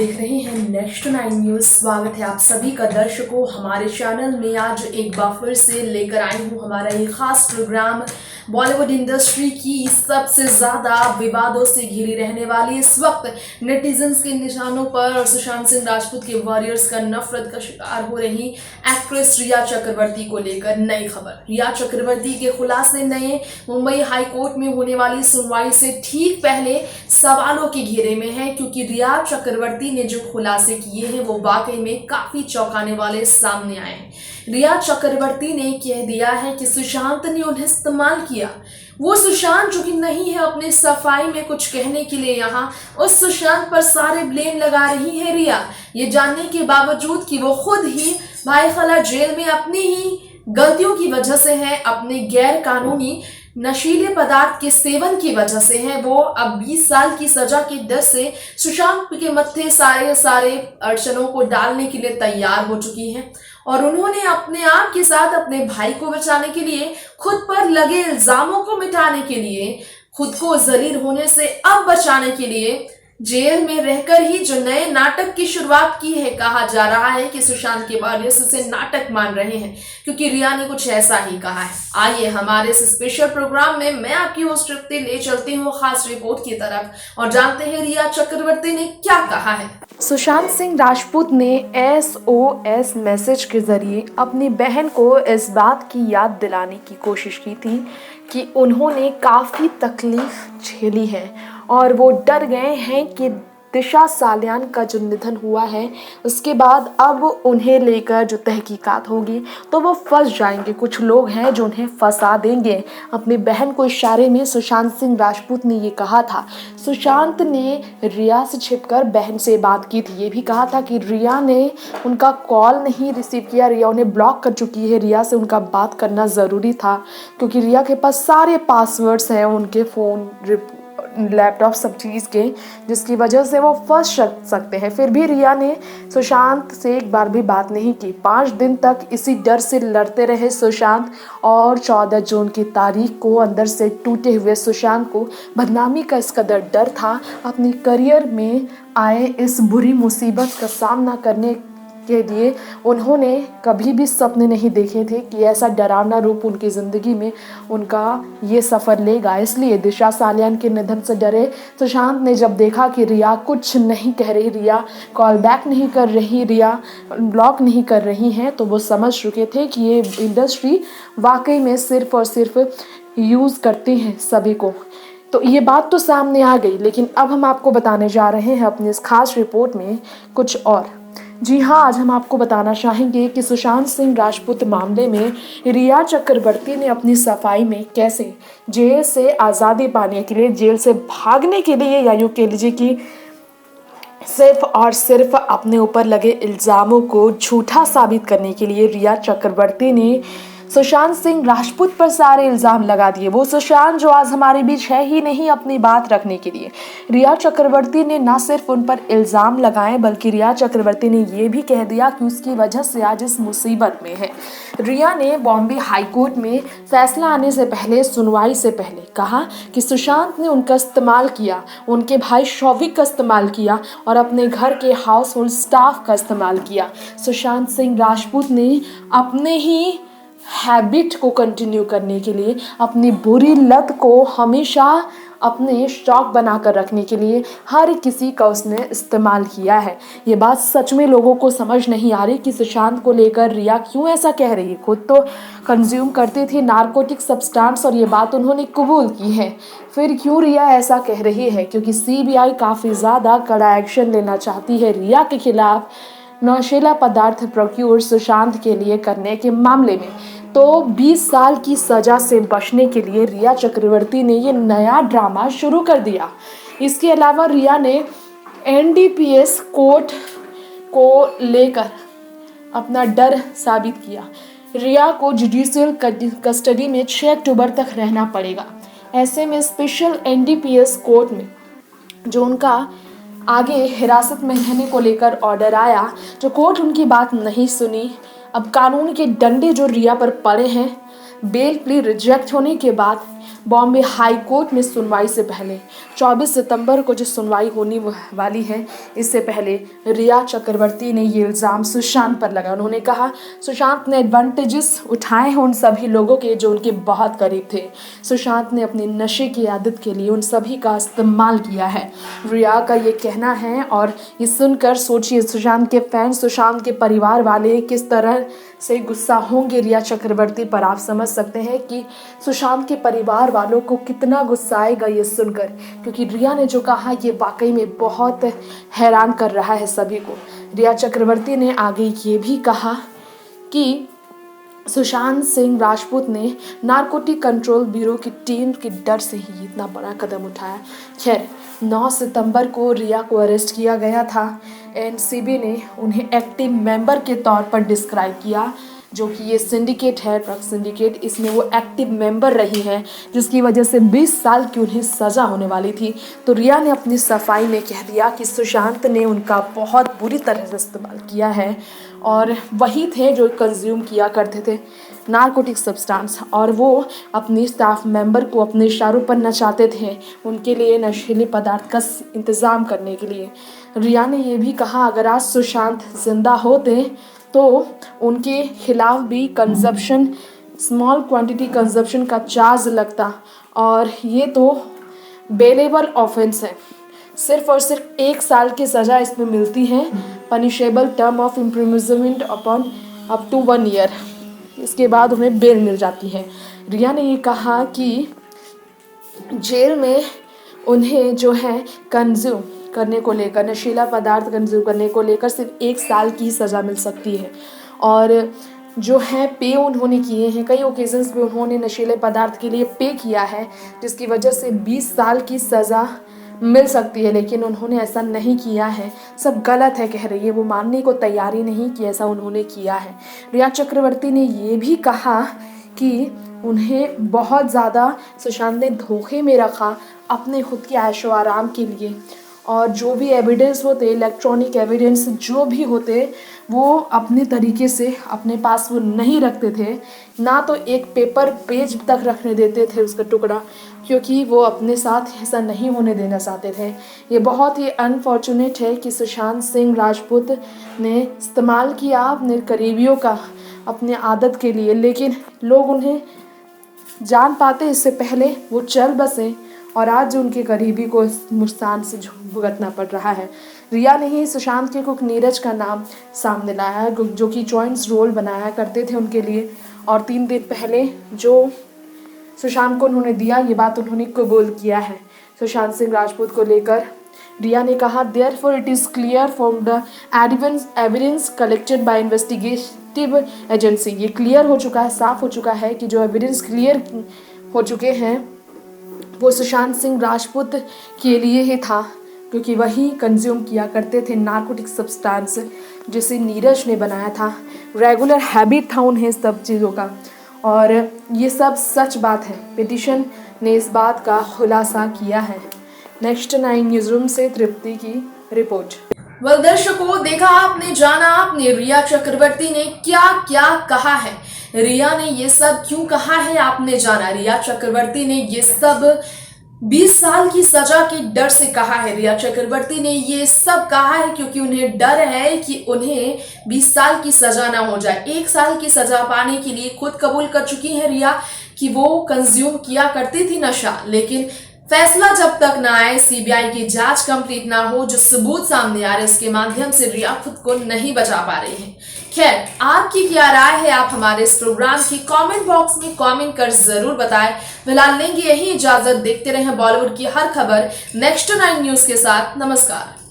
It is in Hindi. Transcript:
देख रहे हैं नेक्स्ट 9 न्यूज़। स्वागत है आप सभी का दर्शकों हमारे चैनल में। आज एक बार फिर से लेकर आई हूँ हमारा ये खास प्रोग्राम। बॉलीवुड इंडस्ट्री की सबसे ज़्यादा विवादों से घिरी रहने वाली इस वक्त नेटिजन्स के निशानों पर और सुशांत सिंह राजपूत के वॉरियर्स का नफरत का शिकार हो रही एक्ट्रेस रिया चक्रवर्ती को लेकर नई खबर। रिया चक्रवर्ती के खुलासे नए। मुंबई हाई कोर्ट में होने वाली सुनवाई से ठीक पहले सवालों के घेरे में है, क्योंकि रिया चक्रवर्ती ने जो खुलासे किए हैं वो वाकई में काफी चौंकाने वाले सामने आए हैं। रिया चक्रवर्ती ने कह दिया है कि सुशांत ने उन्हें इस्तेमाल किया। वो सुशांत जो कि नहीं है अपने सफाई में कुछ कहने के लिए यहाँ, उस सुशांत पर सारे ब्लेम लगा रही है रिया, ये जानने के बावजूद कि वो खुद ही भाईखला जेल में अपनी ही गलतियों की वजह से है, अपने गैर कानूनी नशीले पदार्थ के सेवन की वजह से है। वो अब 20 साल की सजा के डर से सुशांत के मत्थे सारे अड़चनों को डालने के लिए तैयार हो चुकी हैं और उन्होंने अपने आप के साथ अपने भाई को बचाने के लिए, खुद पर लगे इल्जामों को मिटाने के लिए, खुद को जलील होने से अब बचाने के लिए जेल में रहकर ही जो नए नाटक की शुरुआत की है। कहा जा रहा है कि सुशांत के वॉरियर्स इसे नाटक मान रहे हैं, क्योंकि रिया ने कुछ ऐसा ही कहा है। आइए हमारे इस स्पेशल प्रोग्राम में मैं आपकी होस्ट तृप्ति ले चलती हूँ खास रिपोर्ट की तरफ और जानते हैं रिया चक्रवर्ती ने क्या कहा है। सुशांत सिंह राजपूत ने SOS मैसेज के जरिए अपनी बहन को इस बात की याद दिलाने की कोशिश की थी कि उन्होंने काफ़ी तकलीफ झेली है और वो डर गए हैं कि दिशा सालियान का जो निधन हुआ है उसके बाद अब उन्हें लेकर जो तहकीकात होगी तो वो फंस जाएंगे। कुछ लोग हैं जो उन्हें फंसा देंगे। अपनी बहन को इशारे में सुशांत सिंह राजपूत ने ये कहा था। सुशांत ने रिया से छिपकर बहन से बात की थी। ये भी कहा था कि रिया ने उनका कॉल नहीं रिसीव किया, रिया उन्हें ब्लॉक कर चुकी है। रिया से उनका बात करना ज़रूरी था क्योंकि रिया के पास सारे पासवर्ड्स हैं उनके फ़ोन, लैपटॉप, सब चीज़ के, जिसकी वजह से वो फंस सकते हैं। फिर भी रिया ने सुशांत से एक बार भी बात नहीं की। 5 दिन तक इसी डर से लड़ते रहे सुशांत और 14 जून की तारीख को अंदर से टूटे हुए सुशांत को बदनामी का इस कदर डर था। अपनी करियर में आए इस बुरी मुसीबत का सामना करने के लिए उन्होंने कभी भी सपने नहीं देखे थे कि ऐसा डरावना रूप उनकी ज़िंदगी में उनका ये सफ़र लेगा। इसलिए दिशा सालियान के निधन से डरे सुशांत ने जब देखा कि रिया कुछ नहीं कह रही, रिया कॉल बैक नहीं कर रही, रिया ब्लॉक नहीं कर रही हैं, तो वो समझ चुके थे कि ये इंडस्ट्री वाकई में सिर्फ़ और सिर्फ यूज़ करती हैं सभी को। तो ये बात तो सामने आ गई, लेकिन अब हम आपको बताने जा रहे हैं अपनी इस खास रिपोर्ट में कुछ और। जी हाँ, आज हम आपको बताना चाहेंगे कि सुशांत सिंह राजपूत मामले में रिया चक्रवर्ती ने अपनी सफाई में कैसे जेल से आज़ादी पाने के लिए, जेल से भागने के लिए, या यूँ कह लीजिए कि सिर्फ और सिर्फ अपने ऊपर लगे इल्ज़ामों को झूठा साबित करने के लिए रिया चक्रवर्ती ने सुशांत सिंह राजपूत पर सारे इल्ज़ाम लगा दिए। वो सुशांत जो आज हमारे बीच है ही नहीं अपनी बात रखने के लिए। रिया चक्रवर्ती ने ना सिर्फ उन पर इल्ज़ाम लगाए बल्कि रिया चक्रवर्ती ने ये भी कह दिया कि उसकी वजह से आज इस मुसीबत में है। रिया ने बॉम्बे हाई कोर्ट में फैसला आने से पहले, सुनवाई से पहले कहा कि सुशांत ने उनका इस्तेमाल किया, उनके भाई शौविक का इस्तेमाल किया और अपने घर के हाउस होल्ड स्टाफ का इस्तेमाल किया। सुशांत सिंह राजपूत ने अपने ही हैबिट को कंटिन्यू करने के लिए, अपनी बुरी लत को हमेशा अपने शौक बनाकर रखने के लिए हर किसी का उसने इस्तेमाल किया है। ये बात सच में लोगों को समझ नहीं आ रही कि सुशांत को लेकर रिया क्यों ऐसा कह रही है। खुद तो कंज्यूम करती थी नारकोटिक सब्सटेंस और ये बात उन्होंने कबूल की है, फिर क्यों रिया ऐसा कह रही है? क्योंकि CBI काफ़ी ज़्यादा कड़ा एक्शन लेना चाहती है रिया के खिलाफ नशीला पदार्थ प्रोक्योर सुशांत के लिए करने के मामले में। तो 20 साल की सज़ा से बचने के लिए रिया चक्रवर्ती ने ये नया ड्रामा शुरू कर दिया। इसके अलावा रिया ने NDPS कोर्ट को लेकर अपना डर साबित किया। रिया को जुडिशियल कस्टडी में 6 अक्टूबर तक रहना पड़ेगा। ऐसे में स्पेशल NDPS कोर्ट में जो उनका आगे हिरासत में रहने को लेकर ऑर्डर आया, जो कोर्ट उनकी बात नहीं सुनी। अब कानून के डंडे जो रिया पर पड़े हैं, बेल प्ली रिजेक्ट होने के बाद बॉम्बे हाई कोर्ट में सुनवाई से पहले 24 सितंबर को जो सुनवाई होने वाली है, इससे पहले रिया चक्रवर्ती ने ये इल्ज़ाम सुशांत पर लगाया। उन्होंने कहा सुशांत ने एडवांटेजेस उठाए हैं उन सभी लोगों के जो उनके बहुत करीब थे। सुशांत ने अपनी नशे की आदत के लिए उन सभी का इस्तेमाल किया है, रिया का ये कहना है। और ये सुनकर सोचिए सुशांत के फैंस, सुशांत के परिवार वाले किस तरह से गुस्सा होंगे रिया चक्रवर्ती पर। आप समझ सकते हैं कि सुशांत के परिवार वालों को कितना गुस्सा आएगा ये सुनकर, क्योंकि रिया ने जो कहा ये वाकई में बहुत हैरान कर रहा है सभी को। रिया चक्रवर्ती ने आगे ये भी कहा कि सुशांत सिंह राजपूत ने नारकोटिक कंट्रोल ब्यूरो की टीम के डर से ही इतना बड़ा कदम उठाया। खैर 9 सितंबर को रिया को अरेस्ट किया गया था। एनसीबी ने उन्हें एक्टिव मेंबर के तौर पर डिस्क्राइब किया, जो कि ये सिंडिकेट है, ड्रग सिंडिकेट, इसमें वो एक्टिव मेंबर रही हैं, जिसकी वजह से 20 साल की उन्हें सज़ा होने वाली थी। तो रिया ने अपनी सफाई में कह दिया कि सुशांत ने उनका बहुत बुरी तरह से इस्तेमाल किया है और वही थे जो कंज्यूम किया करते थे नारकोटिक सब्सटेंस, और वो अपनी स्टाफ मेंबर को अपने इशारों पर नचाते थे उनके लिए नशीले पदार्थ का इंतज़ाम करने के लिए। रिया ने ये भी कहा अगर आज सुशांत जिंदा होते तो उनके खिलाफ भी कंजप्शन, स्मॉल क्वांटिटी कंजप्शन का चार्ज लगता, और ये तो बेलेबल ऑफेंस है। सिर्फ और सिर्फ 1 साल की सज़ा इसमें मिलती है, punishable term of imprisonment upon up to 1 year. इसके बाद उन्हें बेल मिल जाती है। रिया ने ये कहा कि जेल में उन्हें जो है कंज्यूम करने को लेकर, नशीला पदार्थ कंज्यूम करने को लेकर सिर्फ 1 साल की सज़ा मिल सकती है। और जो है पे उन्होंने किए हैं, कई ओकेजन्स पे उन्होंने नशीले पदार्थ के लिए पे किया है, जिसकी वजह से 20 साल की सज़ा मिल सकती है, लेकिन उन्होंने ऐसा नहीं किया है। सब गलत है कह रही है, वो मानने को तैयारी नहीं कि ऐसा उन्होंने किया है। रिया चक्रवर्ती ने ये भी कहा कि उन्हें बहुत ज़्यादा सुशांत ने धोखे में रखा अपने खुद के ऐशो आराम के लिए, और जो भी एविडेंस होते, इलेक्ट्रॉनिक एविडेंस जो भी होते, वो अपने तरीके से अपने पास वो नहीं रखते थे, ना तो एक पेपर पेज तक रखने देते थे उसका टुकड़ा, क्योंकि वो अपने साथ ऐसा नहीं होने देना चाहते थे। ये बहुत ही अनफॉर्चुनेट है कि सुशांत सिंह राजपूत ने इस्तेमाल किया अपने करीबियों का अपने आदत के लिए, लेकिन लोग उन्हें जान पाते इससे पहले वो चल बसे, और आज उनके करीबी को इस नुकसान से भुगतना पड़ रहा है। रिया ने ही सुशांत के कुक नीरज का नाम सामने लाया, जो कि जॉइंट्स रोल बनाया करते थे उनके लिए, और 3 दिन पहले जो सुशांत को उन्होंने दिया, ये बात उन्होंने कबूल किया है सुशांत सिंह राजपूत को लेकर। रिया ने कहा therefore it is clear from the evidence collected by investigative agency. ये क्लियर हो चुका है, साफ हो चुका है कि जो एविडेंस क्लियर हो चुके हैं वो सुशांत सिंह राजपूत के लिए ही था, क्योंकि वही कंज्यूम किया करते थे नारकोटिक सब्सटेंस, जिसे नीरज ने बनाया था। रेगुलर हैबिट था उन्हें सब चीज़ों का, और ये सब सच बात है। पिटीशन ने इस बात का खुलासा किया है। नेक्स्ट 9 न्यूज़ रूम से तृप्ति की रिपोर्ट। वेल दर्शकों, देखा आपने, जाना आपने रिया चक्रवर्ती ने क्या क्या कहा है। रिया ने ये सब क्यों कहा है आपने जाना। रिया चक्रवर्ती ने ये सब 20 साल की सजा के डर से कहा है। रिया चक्रवर्ती ने ये सब कहा है क्योंकि उन्हें डर है कि उन्हें 20 साल की सजा ना हो जाए। 1 साल की सजा पाने के लिए खुद कबूल कर चुकी है रिया कि वो कंज्यूम किया करती थी नशा, लेकिन फैसला जब तक ना आए, सीबीआई की जांच कंप्लीट ना हो, जो सबूत सामने आ रहे इसके माध्यम से रिया खुद को नहीं बचा पा रही है। खैर, आपकी क्या राय है, आप हमारे इस प्रोग्राम की कमेंट बॉक्स में कमेंट कर जरूर बताएं। फिलहाल लेंगे यही इजाजत, देखते रहें बॉलीवुड की हर खबर नेक्स्ट 9 न्यूज के साथ। नमस्कार।